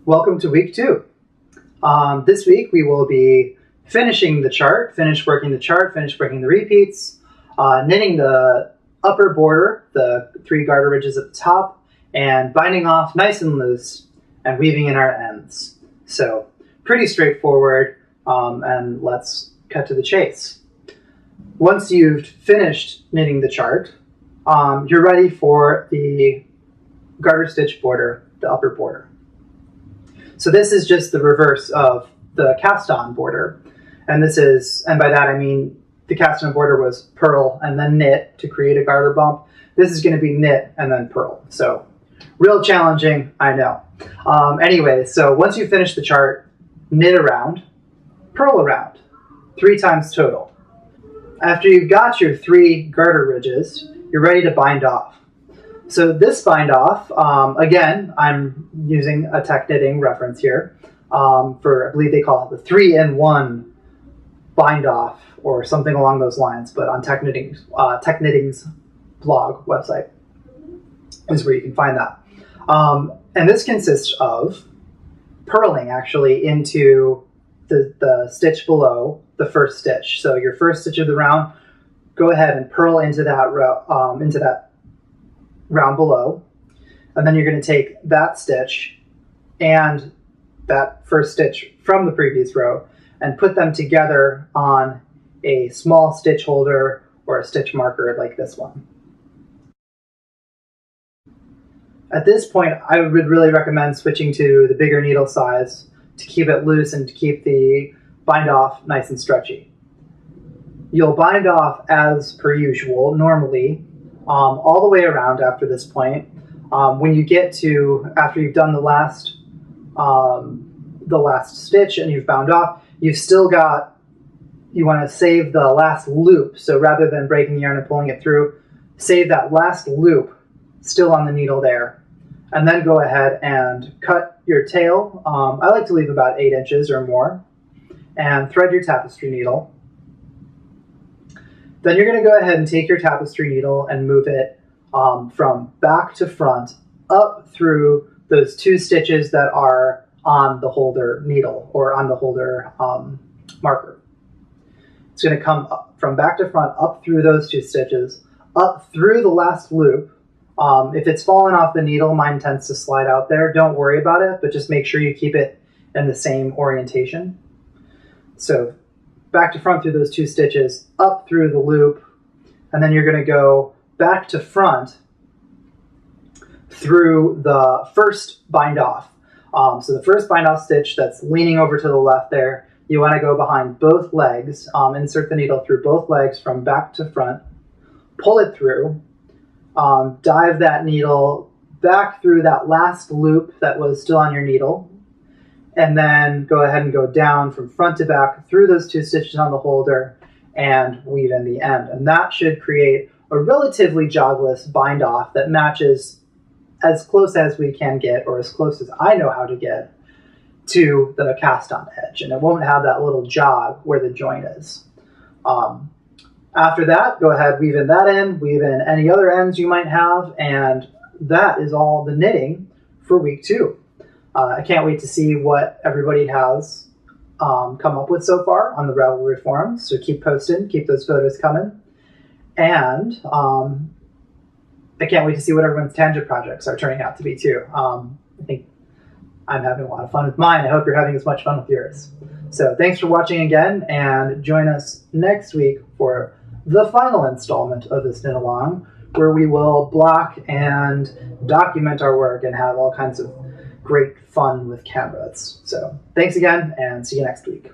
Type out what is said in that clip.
Welcome to week 2. This week we will be finishing the chart, finish working the repeats, knitting the upper border, the 3 garter ridges at the top, and binding off nice and loose and weaving in our ends. So pretty straightforward, and let's cut to the chase. Once you've finished knitting the chart, you're ready for the garter stitch border, the upper border. So this is just the reverse of the cast-on border. And by that I mean the cast-on border was purl and then knit to create a garter bump. This is going to be knit and then purl. So real challenging, I know. Anyway, so once you finish the chart, knit around, purl around, 3 times total. After you've got your 3 garter ridges, you're ready to bind off. So this bind off, again, I'm using a tech knitting reference here for, I believe they call it the 3-in-1 bind off or something along those lines, but on Tech Knitting's blog website is where you can find that. And this consists of purling actually into the stitch below the first stitch. So your first stitch of the round, go ahead and purl into that round below, and then you're going to take that stitch and that first stitch from the previous row and put them together on a small stitch holder or a stitch marker like this one. At this point, I would really recommend switching to the bigger needle size to keep it loose and to keep the bind off nice and stretchy. You'll bind off as per usual, normally, all the way around after this point. When you get to, after you've done the last stitch and you've bound off, you've still got, you want to save the last loop. So rather than breaking the yarn and pulling it through, save that last loop still on the needle there. And then go ahead and cut your tail. I like to leave about 8 inches or more. And thread your tapestry needle. Then you're going to go ahead and take your tapestry needle and move it from back to front up through those 2 stitches that are on the holder needle or on the holder marker. It's going to come up, from back to front up through those 2 stitches, up through the last loop. If it's fallen off the needle, mine tends to slide out there. Don't worry about it, but just make sure you keep it in the same orientation. So back to front through those 2 stitches, up through the loop, and then you're going to go back to front through the first bind off. So the first bind off stitch that's leaning over to the left there, you want to go behind both legs, insert the needle through both legs from back to front, pull it through, dive that needle back through that last loop that was still on your needle, and then go ahead and go down from front to back through those 2 stitches on the holder and weave in the end. And that should create a relatively jogless bind off that matches as close as we can get, or as close as I know how to get, to the cast on edge. And it won't have that little jog where the joint is. After that, go ahead, weave in that end, weave in any other ends you might have, and that is all the knitting for week 2. I can't wait to see what everybody has come up with so far on the Ravelry forums, so keep posting, keep those photos coming. And I can't wait to see what everyone's tangent projects are turning out to be too. I think I'm having a lot of fun with mine. I hope you're having as much fun with yours. So thanks for watching again, and join us next week for the final installment of this knit along, where we will block and document our work and have all kinds of great fun with cameras. So thanks again, and see you next week.